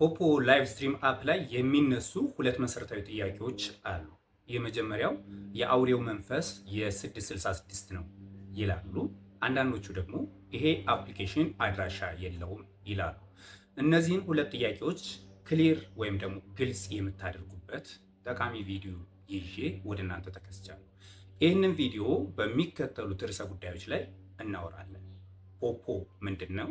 ፖፖ ላይቭ ስትሪም አፕ ላይ የሚነሱ ሁለት መሰረታዊ ጥያቄዎች አሉ። የመጀመሪያው የአውሬው መንፈስ የ666 ነው ይላሉ። አንዳንዶቹ ደግሞ ይሄ አፕሊኬሽን አድራሻ የለውም ይላሉ። እነዚህን ሁለት ጥያቄዎች ክሊር ወይም ደግሞ ግልጽ የምታደርጉበት ጠቃሚ ቪዲዮ ይዤ ወደ እናንተ ተከስቻለሁ። ይህንን ቪዲዮ በሚከተሉት ርዕሰ ጉዳዮች ላይ እናወራለን። ፖፖ ምንድን ነው?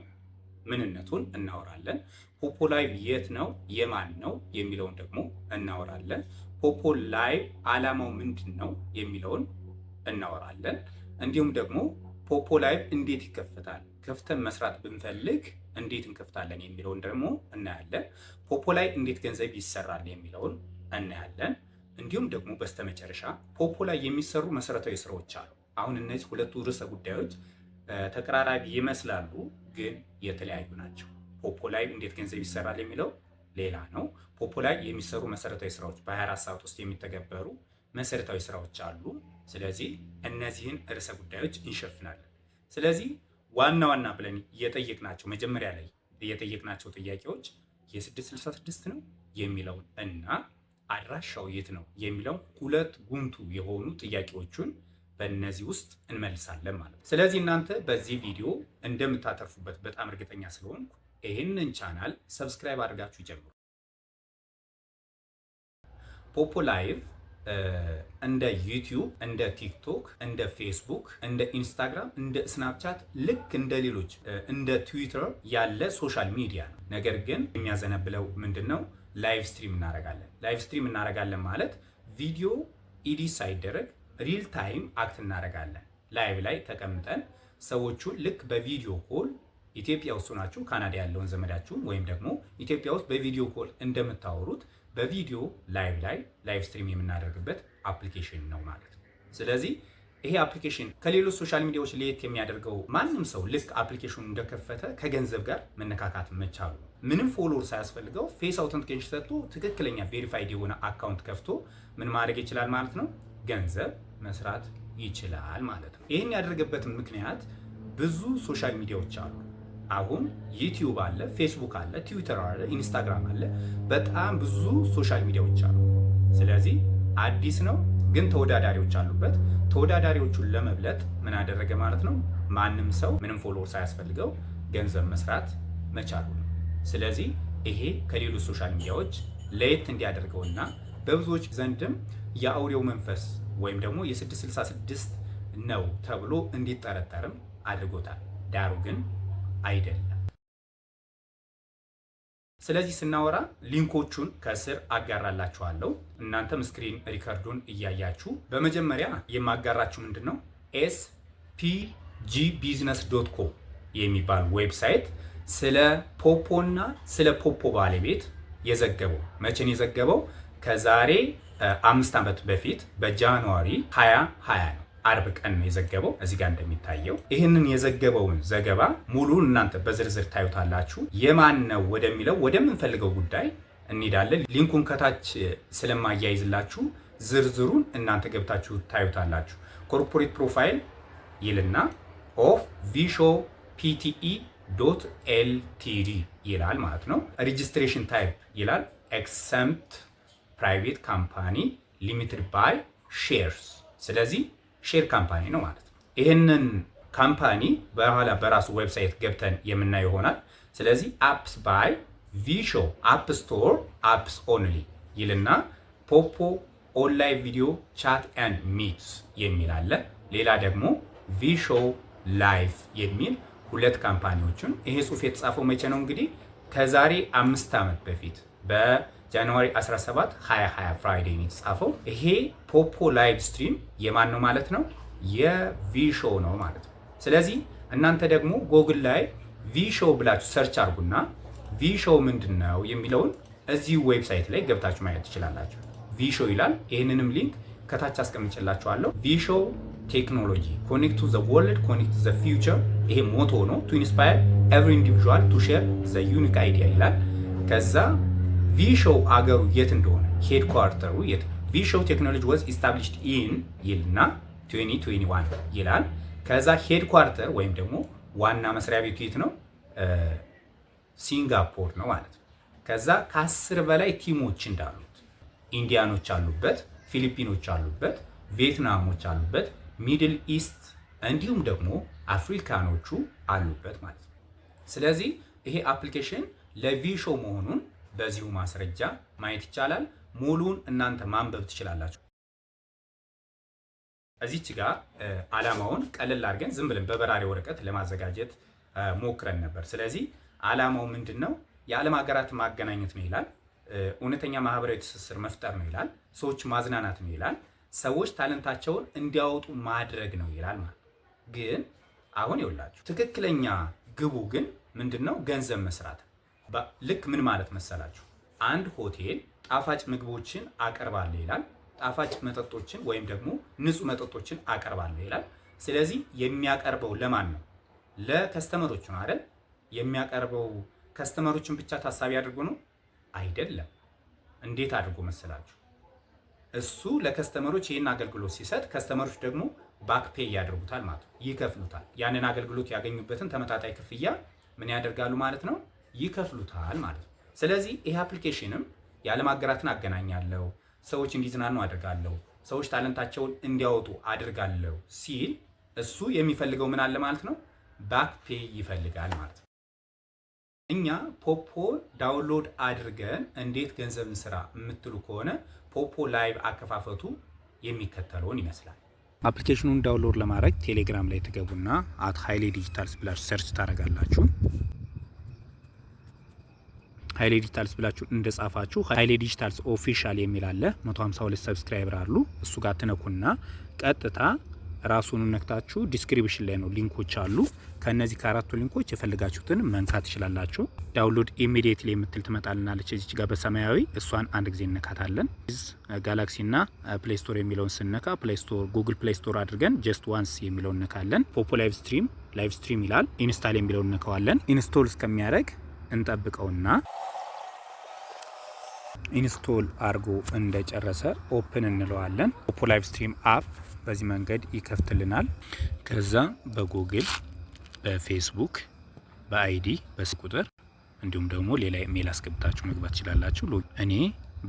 ምንነቱን እናወራለን። ፖፖ ላይቭ የት ነው የማን ነው የሚለውን ደግሞ እናወራለን። ፖፖ ላይቭ ዓላማው ምንድን ነው የሚለውን እናወራለን። እንዲሁም ደግሞ ፖፖ ላይቭ እንዴት ይከፈታል፣ ከፍተን መስራት ብንፈልግ እንዴት እንከፍታለን የሚለውን ደግሞ እናያለን። ፖፖ ላይ እንዴት ገንዘብ ይሰራል የሚለውን እናያለን። እንዲሁም ደግሞ በስተመጨረሻ ፖፖ ላይ የሚሰሩ መሰረታዊ ስራዎች አሉ። አሁን እነዚህ ሁለቱ ርዕሰ ጉዳዮች ተቀራራቢ ይመስላሉ፣ ግን የተለያዩ ናቸው። ፖፖ ላይ እንዴት ገንዘብ ይሰራል የሚለው ሌላ ነው። ፖፖ ላይ የሚሰሩ መሰረታዊ ስራዎች በ24 ሰዓት ውስጥ የሚተገበሩ መሰረታዊ ስራዎች አሉ። ስለዚህ እነዚህን ርዕሰ ጉዳዮች እንሸፍናለን። ስለዚህ ዋና ዋና ብለን የጠየቅናቸው መጀመሪያ ላይ የጠየቅናቸው ጥያቄዎች የ666 ነው የሚለውን እና አድራሻው የት ነው የሚለው ሁለት ጉምቱ የሆኑ ጥያቄዎቹን በእነዚህ ውስጥ እንመልሳለን ማለት ነው። ስለዚህ እናንተ በዚህ ቪዲዮ እንደምታተርፉበት በጣም እርግጠኛ ስለሆንኩ ይህንን ቻናል ሰብስክራይብ አድርጋችሁ ጀምሩ። ፖፖ ላይቭ እንደ ዩቲዩብ፣ እንደ ቲክቶክ፣ እንደ ፌስቡክ፣ እንደ ኢንስታግራም፣ እንደ ስናፕቻት ልክ እንደ ሌሎች እንደ ትዊተር ያለ ሶሻል ሚዲያ ነው። ነገር ግን የሚያዘነብለው ምንድን ነው? ላይቭ ስትሪም እናደርጋለን። ላይቭ ስትሪም እናደርጋለን ማለት ቪዲዮ ኢዲት ሳይደረግ ሪል ታይም አክት እናደርጋለን። ላይቭ ላይ ተቀምጠን ሰዎቹን ልክ በቪዲዮ ኮል ኢትዮጵያ ውስጥ ናችሁ ካናዳ ያለውን ዘመዳችሁን ወይም ደግሞ ኢትዮጵያ ውስጥ በቪዲዮ ኮል እንደምታወሩት በቪዲዮ ላይቭ ላይ ላይቭ ስትሪም የምናደርግበት አፕሊኬሽን ነው ማለት ነው። ስለዚህ ይሄ አፕሊኬሽን ከሌሎች ሶሻል ሚዲያዎች ለየት የሚያደርገው ማንም ሰው ልክ አፕሊኬሽኑ እንደከፈተ ከገንዘብ ጋር መነካካት መቻሉ ነው። ምንም ፎሎወር ሳያስፈልገው ፌስ አውተንቲኬሽን ሰጥቶ ትክክለኛ ቬሪፋይድ የሆነ አካውንት ከፍቶ ምን ማድረግ ይችላል ማለት ነው? ገንዘብ መስራት ይችላል ማለት ነው። ይህን ያደረገበትን ምክንያት ብዙ ሶሻል ሚዲያዎች አሉ። አሁን ዩቲዩብ አለ፣ ፌስቡክ አለ፣ ትዊተር አለ፣ ኢንስታግራም አለ። በጣም ብዙ ሶሻል ሚዲያዎች አሉ። ስለዚህ አዲስ ነው ግን ተወዳዳሪዎች አሉበት። ተወዳዳሪዎቹን ለመብለጥ ምን አደረገ ማለት ነው? ማንም ሰው ምንም ፎሎወር ሳያስፈልገው ገንዘብ መስራት መቻሉ ነው። ስለዚህ ይሄ ከሌሎች ሶሻል ሚዲያዎች ለየት እንዲያደርገውና በብዙዎች ዘንድም የአውሬው መንፈስ ወይም ደግሞ የ666 ነው ተብሎ እንዲጠረጠርም አድርጎታል። ዳሩ ግን አይደለም። ስለዚህ ስናወራ ሊንኮቹን ከስር አጋራላችኋለሁ። እናንተም ስክሪን ሪከርዱን እያያችሁ በመጀመሪያ የማጋራችሁ ምንድን ነው spgbusiness.com የሚባል ዌብሳይት ስለ ፖፖ እና ስለ ፖፖ ባለቤት የዘገበው መቼን የዘገበው ከዛሬ 5 ዓመት በፊት በጃንዋሪ 2020 ነው። አርብ ቀን ነው የዘገበው። እዚህ ጋር እንደሚታየው ይህንን የዘገበውን ዘገባ ሙሉን እናንተ በዝርዝር ታዩታላችሁ። የማን ነው ወደሚለው ወደምንፈልገው ጉዳይ እንሄዳለን። ሊንኩን ከታች ስለማያይዝላችሁ ዝርዝሩን እናንተ ገብታችሁ ታዩታላችሁ። ኮርፖሬት ፕሮፋይል ይልና ኦፍ ቪሾ ፒቲኢ .ltd ይላል ማለት ነው። ሬጂስትሬሽን ታይፕ ይላል ኤክሰምፕት ፕራይቬት ካምፓኒ ሊሚትድ ባይ ሼርስ። ስለዚህ ሼር ካምፓኒ ነው ማለት ነው። ይህንን ካምፓኒ በኋላ በራሱ ዌብሳይት ገብተን የምናየው ይሆናል። ስለዚህ አፕስ ባይ ቪሾ አፕ ስቶር አፕስ ኦንሊ ይልና ፖፖ ኦንላይን ቪዲዮ ቻት ኤንድ ሚትስ የሚል አለ። ሌላ ደግሞ ቪሾ ላይፍ የሚል ሁለት ካምፓኒዎችን። ይሄ ጽሁፍ የተጻፈው መቼ ነው? እንግዲህ ከዛሬ 5 ዓመት በፊት በጃንዋሪ 17 2020 ፍራይዴ ነው የተጻፈው። ይሄ ፖፖ ላይቭ ስትሪም የማን ነው ማለት ነው? የቪሾ ነው ማለት ነው። ስለዚህ እናንተ ደግሞ ጎግል ላይ ቪሾ ብላችሁ ሰርች አድርጉና ቪሾ ምንድን ነው የሚለውን እዚህ ዌብሳይት ላይ ገብታችሁ ማየት ትችላላችሁ። ቪሾ ይላል። ይህንንም ሊንክ ከታች አስቀምጬላችኋለሁ። ቪሾ ቴክኖሎጂ ኮኔክት ቱ ዘ ወርልድ ኮኔክት ቱ ዘ ፊውቸር። ይሄ ሞቶ ነው። ቱ ኢንስፓየር ኤቭሪ ኢንዲቪጁዋል ቱ ሼር ዘ ዩኒክ አይዲያ ይላል። ከዛ ቪሾ አገሩ የት እንደሆነ ሄድኳርተሩ የት ቪሾ ቴክኖሎጂ ዋዝ ኢስታብሊሽድ ኢን ይልና 2021 ይላል። ከዛ ሄድኳርተር ወይም ደግሞ ዋና መስሪያ ቤቱ የት ነው? ሲንጋፖር ነው ማለት ነው። ከዛ ከ10 በላይ ቲሞች እንዳሉት ኢንዲያኖች አሉበት፣ ፊሊፒኖች አሉበት፣ ቪየትናሞች አሉበት፣ ሚድል ኢስት እንዲሁም ደግሞ አፍሪካኖቹ አሉበት ማለት ነው። ስለዚህ ይሄ አፕሊኬሽን ለቪሾ መሆኑን በዚሁ ማስረጃ ማየት ይቻላል። ሙሉን እናንተ ማንበብ ትችላላችሁ። እዚች ጋር ዓላማውን ቀለል አድርገን ዝም ብለን በበራሪ ወረቀት ለማዘጋጀት ሞክረን ነበር። ስለዚህ ዓላማው ምንድነው? የዓለም ሀገራት ማገናኘት ነው ይላል። እውነተኛ ማህበራዊ ትስስር መፍጠር ነው ይላል። ሰዎች ማዝናናት ነው ይላል። ሰዎች ታለንታቸውን እንዲያወጡ ማድረግ ነው ይላል ማለት ግን አሁን ይውላችሁ ትክክለኛ ግቡ ግን ምንድነው? ገንዘብ መስራት። ልክ ምን ማለት መሰላችሁ? አንድ ሆቴል ጣፋጭ ምግቦችን አቀርባለሁ ይላል። ጣፋጭ መጠጦችን ወይም ደግሞ ንጹህ መጠጦችን አቀርባለሁ ይላል። ስለዚህ የሚያቀርበው ለማን ነው? ለከስተመሮቹ ነው አይደል? የሚያቀርበው ከስተመሮችን ብቻ ታሳቢ አድርጎ ነው አይደለም። እንዴት አድርጎ መሰላችሁ? እሱ ለከስተመሮች ይህን አገልግሎት ሲሰጥ ከስተመሮች ደግሞ ባክ ፔይ ያደርጉታል ማለት ነው፣ ይከፍሉታል። ያንን አገልግሎት ያገኙበትን ተመጣጣኝ ክፍያ ምን ያደርጋሉ ማለት ነው? ይከፍሉታል ማለት ነው። ስለዚህ ይህ አፕሊኬሽንም የዓለም ሀገራትን አገናኛለሁ፣ ሰዎች እንዲዝናኑ አድርጋለሁ፣ ሰዎች ታለንታቸውን እንዲያወጡ አድርጋለሁ ሲል እሱ የሚፈልገው ምን አለ ማለት ነው? ባክ ፔይ ይፈልጋል ማለት ነው። እኛ ፖፖ ዳውንሎድ አድርገን እንዴት ገንዘብ እንስራ የምትሉ ከሆነ ፖፖ ላይቭ አከፋፈቱ የሚከተለውን ይመስላል። አፕሊኬሽኑን ዳውንሎድ ለማድረግ ቴሌግራም ላይ ትገቡና @ሃይሌ ዲጂታልስ ብላችሁ ሰርች ታደርጋላችሁ። ሃይሌ ዲጂታልስ ብላችሁ እንደጻፋችሁ ሃይሌ ዲጂታልስ ኦፊሻል የሚል አለ። 152 ሰብስክራይበር አሉ። እሱ ጋር ትነኩና ቀጥታ ራሱን ነክታችሁ ዲስክሪፕሽን ላይ ነው ሊንኮች አሉ። ከነዚህ ከአራቱ ሊንኮች የፈልጋችሁትን መንካት ትችላላችሁ። ዳውንሎድ ኢሚዲየትሊ የምትል ትመጣልናለች እዚች ጋር በሰማያዊ እሷን አንድ ጊዜ እንነካታለን። ጋላክሲና ፕሌይ ስቶር የሚለውን ስንነካ ፕሌይ ስቶር ጉግል ፕሌይ ስቶር አድርገን ጀስት ዋንስ የሚለውን እንነካለን። ፖፖ ላይቭ ስትሪም ይላል። ኢንስታል የሚለውን እንነካዋለን። ኢንስቶል እስከሚያደርግ እንጠብቀውና ኢንስቶል አድርጎ እንደጨረሰ ኦፕን እንለዋለን። ፖፖ ላይቭ ስትሪም አፕ በዚህ መንገድ ይከፍትልናል። ከዛ በጉግል በፌስቡክ በአይዲ በስልክ ቁጥር እንዲሁም ደግሞ ሌላ ኢሜል አስገብታችሁ መግባት ትችላላችሁ። እኔ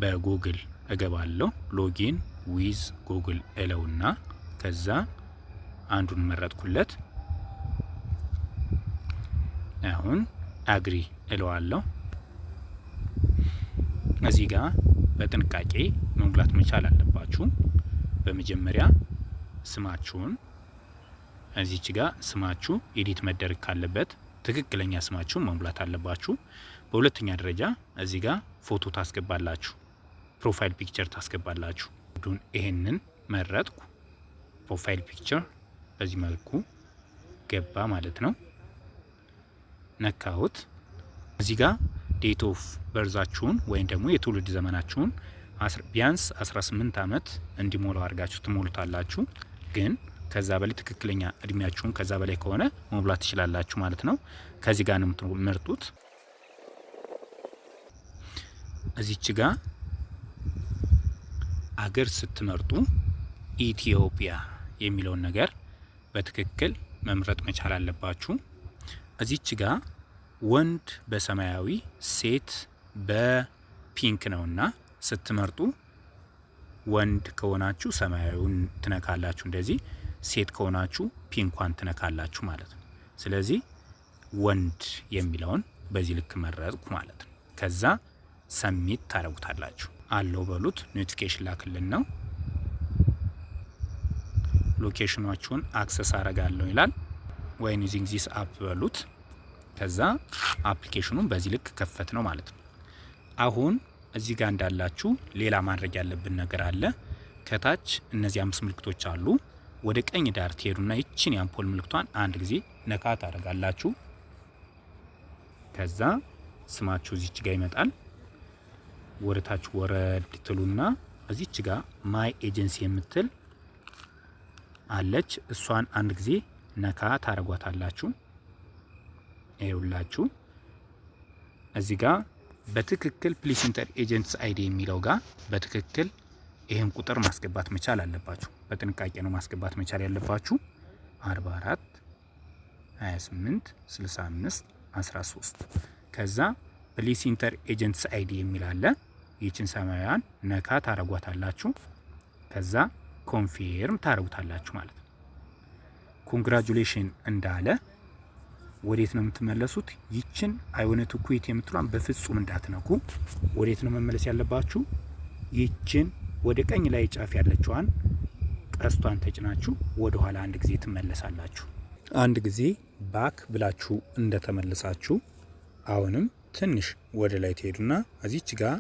በጉግል እገባለሁ። ሎጊን ዊዝ ጉግል እለውና ከዛ አንዱን መረጥኩለት። አሁን አግሪ እለዋለሁ። እዚህ ጋር በጥንቃቄ መሙላት መቻል አለባችሁ። በመጀመሪያ ስማችሁን እዚች ጋር ስማችሁ ኤዲት መደረግ ካለበት ትክክለኛ ስማችሁን መሙላት አለባችሁ። በሁለተኛ ደረጃ እዚህ ጋር ፎቶ ታስገባላችሁ፣ ፕሮፋይል ፒክቸር ታስገባላችሁ። ይሄንን መረጥኩ። ፕሮፋይል ፒክቸር በዚህ መልኩ ገባ ማለት ነው። ነካሁት። እዚህ ጋር ዴት ኦፍ በርዛችሁን ወይም ደግሞ የትውልድ ዘመናችሁን ቢያንስ 18 ዓመት እንዲሞላው አድርጋችሁ ትሞሉታላችሁ። ግን ከዛ በላይ ትክክለኛ እድሜያችሁን ከዛ በላይ ከሆነ መሙላት ትችላላችሁ ማለት ነው። ከዚህ ጋር ነው የምትመርጡት። እዚች ጋር አገር ስትመርጡ ኢትዮጵያ የሚለውን ነገር በትክክል መምረጥ መቻል አለባችሁ። እዚች ጋር ወንድ በሰማያዊ ሴት በፒንክ ነውና ስትመርጡ ወንድ ከሆናችሁ ሰማያዊውን ትነካላችሁ፣ እንደዚህ ሴት ከሆናችሁ ፒንኳን ትነካላችሁ ማለት ነው። ስለዚህ ወንድ የሚለውን በዚህ ልክ መረጥኩ ማለት ነው። ከዛ ሰሚት ታረጉታላችሁ። አለው በሉት። ኖቲፊኬሽን ላክልን ነው። ሎኬሽናችሁን አክሰስ አረጋለሁ ይላል። ወይ ዩዚንግ ዚስ አፕ በሉት። ከዛ አፕሊኬሽኑን በዚህ ልክ ከፈት ነው ማለት ነው። አሁን እዚህ ጋር እንዳላችሁ ሌላ ማድረግ ያለብን ነገር አለ። ከታች እነዚህ 5 ምልክቶች አሉ። ወደ ቀኝ ዳር ትሄዱና ይችን የአምፖል ምልክቷን አንድ ጊዜ ነካ ታደርጋላችሁ። ከዛ ስማችሁ እዚች ጋር ይመጣል። ወደ ታች ወረድ ትሉና እዚች ጋር ማይ ኤጀንሲ የምትል አለች። እሷን አንድ ጊዜ ነካ ታረጓታላችሁ። ይኸውላችሁ እዚህ ጋር በትክክል ፕሊስ ኢንተር ኤጀንትስ አይዲ የሚለው ጋር በትክክል ይሄን ቁጥር ማስገባት መቻል አለባችሁ። በጥንቃቄ ነው ማስገባት መቻል ያለባችሁ። 44 28 65 13 ከዛ ፕሊስ ኢንተር ኤጀንትስ አይዲ የሚል አለ። ይችን ሰማያዊን ነካ ታረጓታላችሁ። ከዛ ኮንፊርም ታረጉታላችሁ ማለት ነው። ኮንግራጁሌሽን እንዳለ ወዴት ነው የምትመለሱት? ይችን አይ ዋንት ቱ ኩዊት የምትሏን በፍጹም እንዳትነኩ። ወዴት ነው መመለስ ያለባችሁ? ይችን ወደ ቀኝ ላይ ጫፍ ያለችዋን ቀስቷን ተጭናችሁ ወደ ኋላ አንድ ጊዜ ትመለሳላችሁ። አንድ ጊዜ ባክ ብላችሁ እንደተመለሳችሁ አሁንም ትንሽ ወደ ላይ ትሄዱና እዚች ጋር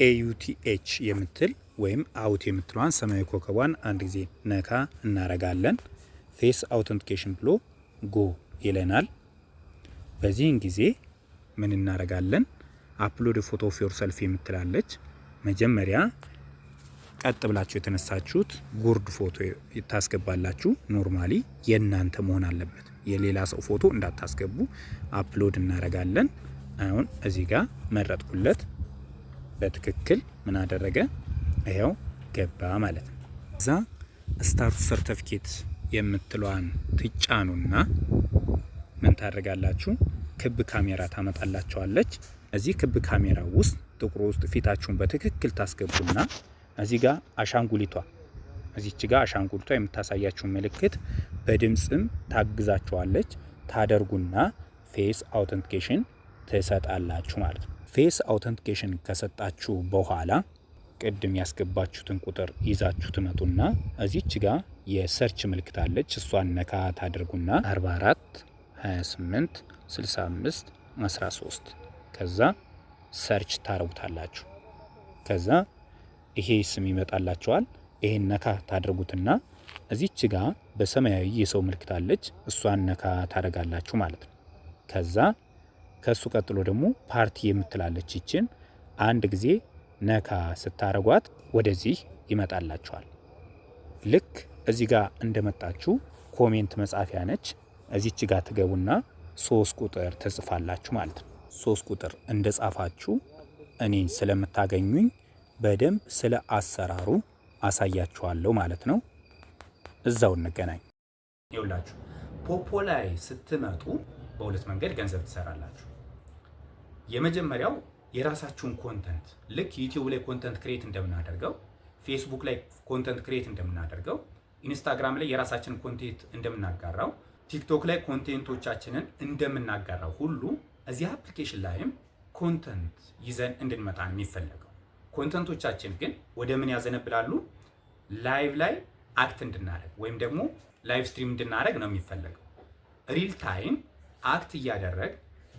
AUTH የምትል ወይም አውት የምትለዋን ሰማያዊ ኮከቧን አንድ ጊዜ ነካ እናረጋለን። ፌስ አውተንቲኬሽን ብሎ ጎ ይለናል። በዚህን ጊዜ ምን እናረጋለን? አፕሎድ ፎቶ ኦፍ ዮር ሰልፍ የምትላለች። መጀመሪያ ቀጥ ብላችሁ የተነሳችሁት ጉርድ ፎቶ ታስገባላችሁ። ኖርማሊ የእናንተ መሆን አለበት፣ የሌላ ሰው ፎቶ እንዳታስገቡ። አፕሎድ እናረጋለን። አሁን እዚህ ጋር መረጥኩለት። በትክክል ምን አደረገ? ይሄው ገባ ማለት ነው። እዛ ስታርት ሰርቲፊኬት የምትለዋን ትጫኑና ምን ታደርጋላችሁ? ክብ ካሜራ ታመጣላችኋለች። እዚህ ክብ ካሜራ ውስጥ ጥቁር ውስጥ ፊታችሁን በትክክል ታስገቡና እዚህ ጋር አሻንጉሊቷ እዚች ጋር አሻንጉሊቷ የምታሳያችሁን ምልክት በድምጽም ታግዛችኋለች ታደርጉና ፌስ አውተንቲኬሽን ትሰጣላችሁ ማለት ነው። ፌስ አውተንቲኬሽን ከሰጣችሁ በኋላ ቅድም ያስገባችሁትን ቁጥር ይዛችሁ ትመጡና እዚች ጋር የሰርች ምልክት አለች። እሷን ነካ ታደርጉና 44 28 65 13 ከዛ ሰርች ታረጉታላችሁ። ከዛ ይሄ ስም ይመጣላችኋል። ይሄን ነካ ታደርጉትና እዚች ጋር በሰማያዊ የሰው ምልክት አለች። እሷን ነካ ታደርጋላችሁ ማለት ነው። ከዛ ከሱ ቀጥሎ ደግሞ ፓርቲ የምትላለች ይችን አንድ ጊዜ ነካ ስታረጓት ወደዚህ ይመጣላችኋል። ልክ እዚህ ጋር እንደመጣችሁ ኮሜንት መጻፊያ ነች። እዚች ጋር ትገቡና 3 ቁጥር ትጽፋላችሁ ማለት ነው። 3 ቁጥር እንደጻፋችሁ እኔን ስለምታገኙኝ በደንብ ስለ አሰራሩ አሳያችኋለሁ ማለት ነው። እዛው እንገናኝ። ይውላችሁ ፖፖ ላይ ስትመጡ በሁለት መንገድ ገንዘብ ትሰራላችሁ። የመጀመሪያው የራሳችሁን ኮንተንት ልክ ዩቲዩብ ላይ ኮንተንት ክሬት እንደምናደርገው፣ ፌስቡክ ላይ ኮንተንት ክሬት እንደምናደርገው፣ ኢንስታግራም ላይ የራሳችንን ኮንቴንት እንደምናጋራው፣ ቲክቶክ ላይ ኮንቴንቶቻችንን እንደምናጋራው ሁሉ እዚህ አፕሊኬሽን ላይም ኮንተንት ይዘን እንድንመጣ ነው የሚፈለገው። ኮንተንቶቻችን ግን ወደ ምን ያዘነብላሉ? ላይቭ ላይ አክት እንድናደርግ ወይም ደግሞ ላይቭ ስትሪም እንድናደርግ ነው የሚፈለገው። ሪል ታይም አክት እያደረግ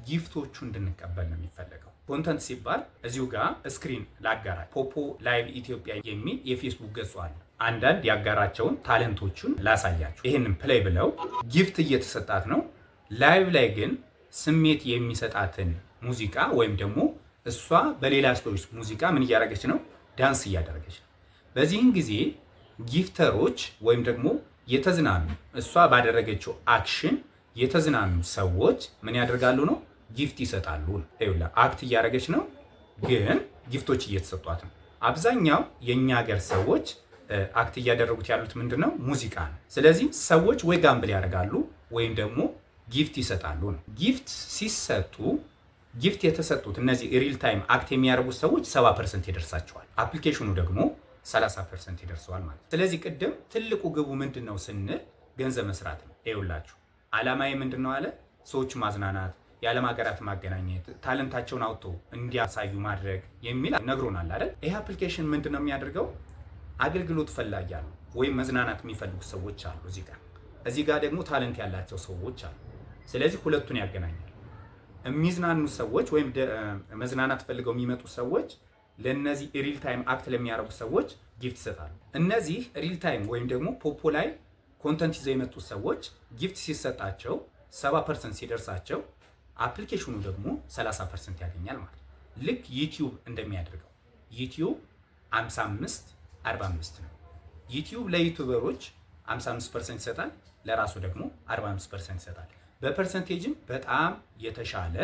ጊፍቶቹ እንድንቀበል ነው የሚፈለገው። ኮንተንት ሲባል እዚሁ ጋር ስክሪን ላጋራ ፖፖ ላይቭ ኢትዮጵያ የሚል የፌስቡክ ገጹ አለ። አንዳንድ ያጋራቸውን ታለንቶቹን ላሳያችሁ። ይህንን ፕሌይ ብለው ጊፍት እየተሰጣት ነው። ላይቭ ላይ ግን ስሜት የሚሰጣትን ሙዚቃ ወይም ደግሞ እሷ በሌላ ሰዎች ሙዚቃ ምን እያደረገች ነው? ዳንስ እያደረገች ነው። በዚህን ጊዜ ጊፍተሮች ወይም ደግሞ የተዝናኑ እሷ ባደረገችው አክሽን የተዝናኑ ሰዎች ምን ያደርጋሉ ነው? ጊፍት ይሰጣሉ። ይኸውላ አክት እያደረገች ነው፣ ግን ጊፍቶች እየተሰጧት ነው። አብዛኛው የኛ ሀገር ሰዎች አክት እያደረጉት ያሉት ምንድነው? ሙዚቃ ነው። ስለዚህ ሰዎች ወይ ጋምብል ያደርጋሉ ወይም ደግሞ ጊፍት ይሰጣሉ ነው። ጊፍት ሲሰጡ ጊፍት የተሰጡት እነዚህ ሪል ታይም አክት የሚያደርጉት ሰዎች 70% ይደርሳቸዋል። አፕሊኬሽኑ ደግሞ 30% ይደርሰዋል ማለት። ስለዚህ ቅድም ትልቁ ግቡ ምንድነው ስንል ገንዘብ መስራት ነው። ይኸውላችሁ አላማዬ ምንድነው አለ ሰዎች ማዝናናት፣ የዓለም ሀገራት ማገናኘት፣ ታለንታቸውን አውጥቶ እንዲያሳዩ ማድረግ የሚል ነግሮናል አይደል? ይሄ አፕሊኬሽን ምንድነው የሚያደርገው? አገልግሎት ፈላጊ አሉ ወይም መዝናናት የሚፈልጉ ሰዎች አሉ እዚህ ጋር ደግሞ ታለንት ያላቸው ሰዎች አሉ። ስለዚህ ሁለቱን ያገናኛል። የሚዝናኑ ሰዎች ወይም መዝናናት ፈልገው የሚመጡ ሰዎች ለነዚህ ሪል ታይም አክት ለሚያደርጉ ሰዎች ጊፍት ይሰጣሉ። እነዚህ ሪል ታይም ወይም ደግሞ ፖፖ ላይ ኮንተንት ይዘው የመጡ ሰዎች ጊፍት ሲሰጣቸው 70% ሲደርሳቸው አፕሊኬሽኑ ደግሞ 30% ያገኛል ማለት ነው። ልክ ዩቲዩብ እንደሚያደርገው ዩቲዩብ 55-45 ነው። ዩቲዩብ ለዩቲዩበሮች 55% ይሰጣል፣ ለራሱ ደግሞ 45% ይሰጣል። በፐርሰንቴጅም በጣም የተሻለ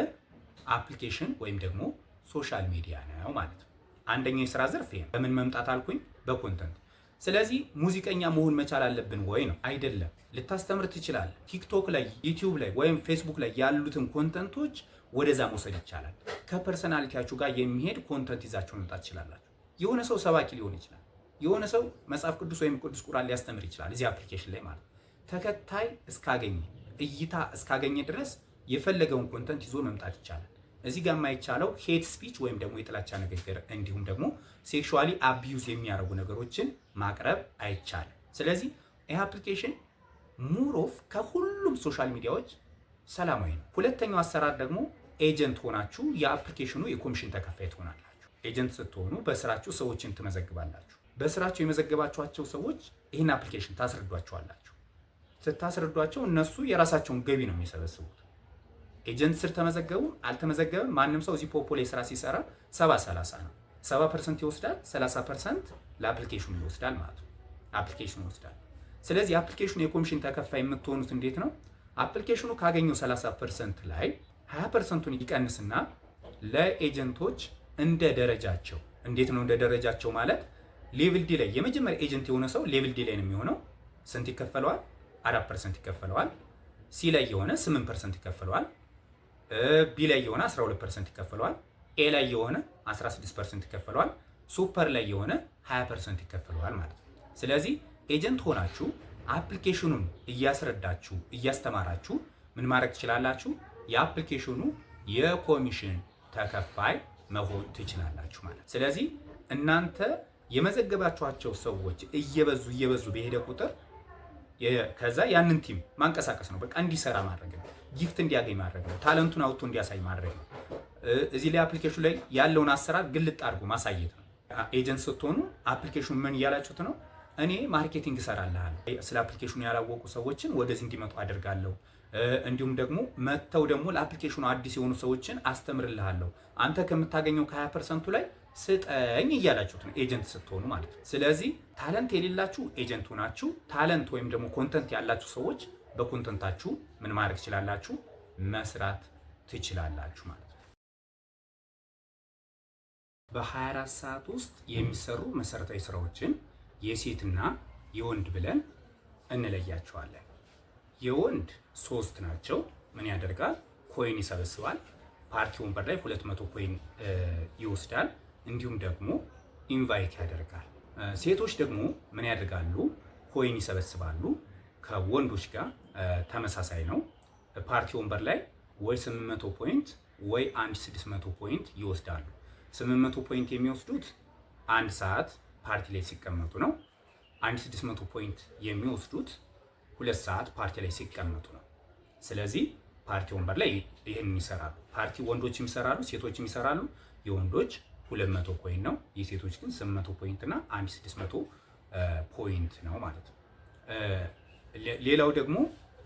አፕሊኬሽን ወይም ደግሞ ሶሻል ሚዲያ ነው ማለት ነው። አንደኛው የስራ ዘርፍ ይሄ። በምን መምጣት አልኩኝ? በኮንተንት። ስለዚህ ሙዚቀኛ መሆን መቻል አለብን ወይ ነው? አይደለም። ልታስተምር ትችላለህ። ቲክቶክ ላይ፣ ዩቲዩብ ላይ ወይም ፌስቡክ ላይ ያሉትን ኮንተንቶች ወደዛ መውሰድ ይቻላል። ከፐርሰናሊቲያችሁ ጋር የሚሄድ ኮንተንት ይዛችሁ መምጣት ትችላላችሁ። የሆነ ሰው ሰባኪ ሊሆን ይችላል። የሆነ ሰው መጽሐፍ ቅዱስ ወይም ቅዱስ ቁርአን ሊያስተምር ይችላል። እዚህ አፕሊኬሽን ላይ ማለት ተከታይ እስካገኘ እይታ እስካገኘ ድረስ የፈለገውን ኮንተንት ይዞ መምጣት ይቻላል። እዚህ ጋር የማይቻለው ሄት ስፒች ወይም ደግሞ የጥላቻ ንግግር እንዲሁም ደግሞ ሴክሹዋሊ አቢዩዝ የሚያደርጉ ነገሮችን ማቅረብ አይቻልም። ስለዚህ ይህ አፕሊኬሽን ሙሮፍ ከሁሉም ሶሻል ሚዲያዎች ሰላማዊ ነው። ሁለተኛው አሰራር ደግሞ ኤጀንት ሆናችሁ የአፕሊኬሽኑ የኮሚሽን ተከፋይ ትሆናላችሁ። ኤጀንት ስትሆኑ በስራችሁ ሰዎችን ትመዘግባላችሁ። በስራቸው የመዘገባችኋቸው ሰዎች ይህን አፕሊኬሽን ታስረዷቸዋላችሁ። ስታስረዷቸው እነሱ የራሳቸውን ገቢ ነው የሚሰበስቡት። ኤጀንት ስር ተመዘገቡ አልተመዘገበም፣ ማንም ሰው እዚህ ፖፖ ላይ ስራ ሲሰራ 70-30 ነው። 70% ይወስዳል፣ 30% ለአፕሊኬሽኑ ይወስዳል ማለት ነው። አፕሊኬሽኑ ይወስዳል። ስለዚህ አፕሊኬሽኑ የኮሚሽን ተከፋይ የምትሆኑት እንዴት ነው? አፕሊኬሽኑ ካገኘው 30% ላይ 20%ቱን ይቀንስና ለኤጀንቶች እንደ ደረጃቸው። እንዴት ነው እንደ ደረጃቸው ማለት? ሌቭል ዲ ላይ የመጀመሪያ ኤጀንት የሆነ ሰው ሌቭል ዲ ላይ ነው የሚሆነው። ስንት ይከፈለዋል? 4% ይከፈለዋል። ሲ ላይ የሆነ 8% ይከፈለዋል። ቢ ላይ የሆነ 12% ይከፈለዋል። ኤ ላይ የሆነ 16% ይከፈለዋል። ሱፐር ላይ የሆነ 20% ይከፈለዋል ማለት ነው። ስለዚህ ኤጀንት ሆናችሁ አፕሊኬሽኑን እያስረዳችሁ እያስተማራችሁ ምን ማድረግ ትችላላችሁ? የአፕሊኬሽኑ የኮሚሽን ተከፋይ መሆን ትችላላችሁ ማለት። ስለዚህ እናንተ የመዘገባችኋቸው ሰዎች እየበዙ በሄደ ቁጥር ከዛ ያንን ቲም ማንቀሳቀስ ነው። በቃ እንዲሰራ ማድረግ ነው። ጊፍት እንዲያገኝ ማድረግ ነው። ታለንቱን አውጥቶ እንዲያሳይ ማድረግ ነው። እዚህ ላይ አፕሊኬሽኑ ላይ ያለውን አሰራር ግልጥ አድርጎ ማሳየት ነው። ኤጀንት ስትሆኑ አፕሊኬሽኑ ምን እያላችሁት ነው? እኔ ማርኬቲንግ እሰራልሃለሁ። ስለ አፕሊኬሽኑ ያላወቁ ሰዎችን ወደዚህ እንዲመጡ አድርጋለሁ። እንዲሁም ደግሞ መተው ደግሞ ለአፕሊኬሽኑ አዲስ የሆኑ ሰዎችን አስተምርልሃለሁ። አንተ ከምታገኘው ከ20%ቱ ላይ ስጠኝ እያላችሁት ነው ኤጀንት ስትሆኑ ማለት ነው። ስለዚህ ታለንት የሌላችሁ ኤጀንት ሆናችሁ ታለንት ወይም ደግሞ ኮንተንት ያላችሁ ሰዎች በኮንተንታችሁ ምን ማድረግ ትችላላችሁ? መስራት ትችላላችሁ ማለት ነው። በ24 ሰዓት ውስጥ የሚሰሩ መሰረታዊ ስራዎችን የሴትና የወንድ ብለን እንለያቸዋለን። የወንድ 3 ናቸው። ምን ያደርጋል? ኮይን ይሰበስባል። ፓርቲ ወንበር ላይ 200 ኮይን ይወስዳል። እንዲሁም ደግሞ ኢንቫይት ያደርጋል። ሴቶች ደግሞ ምን ያደርጋሉ? ኮይን ይሰበስባሉ። ከወንዶች ጋር ተመሳሳይ ነው። ፓርቲ ወንበር ላይ ወይ 800 ፖይንት ወይ 1600 ፖይንት ይወስዳሉ። 800 ፖይንት የሚወስዱት 1 ሰዓት ፓርቲ ላይ ሲቀመጡ ነው። 1600 ፖይንት የሚወስዱት 2 ሰዓት ፓርቲ ላይ ሲቀመጡ ነው። ስለዚህ ፓርቲ ወንበር ላይ ይህንን ይሰራሉ። ፓርቲ ወንዶችም ይሰራሉ፣ ሴቶችም ይሰራሉ። የወንዶች 200 ፖይንት ነው፣ የሴቶች ግን 800 ፖይንት እና 1600 ፖይንት ነው ማለት ነው። ሌላው ደግሞ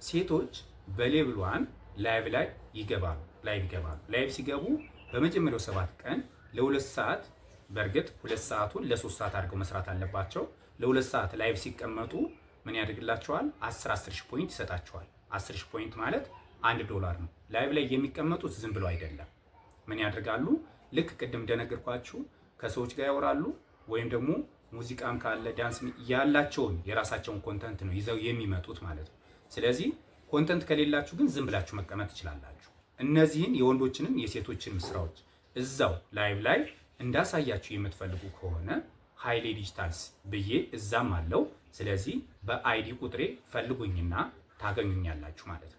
ሴቶች በሌቭል 1 ላይቭ ላይ ይገባሉ። ላይቭ ሲገቡ በመጀመሪያው 7 ቀን ለ2 ሰዓት፣ በእርግጥ 2 ሰዓቱን ለ3 ሰዓት አድርገው መስራት አለባቸው። ለ2 ሰዓት ላይቭ ሲቀመጡ ምን ያደርግላቸዋል? 10,000 ፖይንት ይሰጣቸዋል። 10,000 ፖይንት ማለት $1 ነው። ላይቭ ላይ የሚቀመጡት ዝም ብሎ አይደለም። ምን ያደርጋሉ? ልክ ቅድም እንደነገርኳችሁ ከሰዎች ጋር ያወራሉ፣ ወይም ደግሞ ሙዚቃም ካለ ዳንስ ያላቸውን የራሳቸውን ኮንተንት ነው ይዘው የሚመጡት ማለት ነው። ስለዚህ ኮንተንት ከሌላችሁ ግን ዝም ብላችሁ መቀመጥ ትችላላችሁ። እነዚህን የወንዶችንም የሴቶችንም ስራዎች እዛው ላይቭ ላይ እንዳሳያችሁ የምትፈልጉ ከሆነ ሃይሌ ዲጂታልስ ብዬ እዛም አለው። ስለዚህ በአይዲ ቁጥሬ ፈልጉኝና ታገኙኛላችሁ ማለት ነው።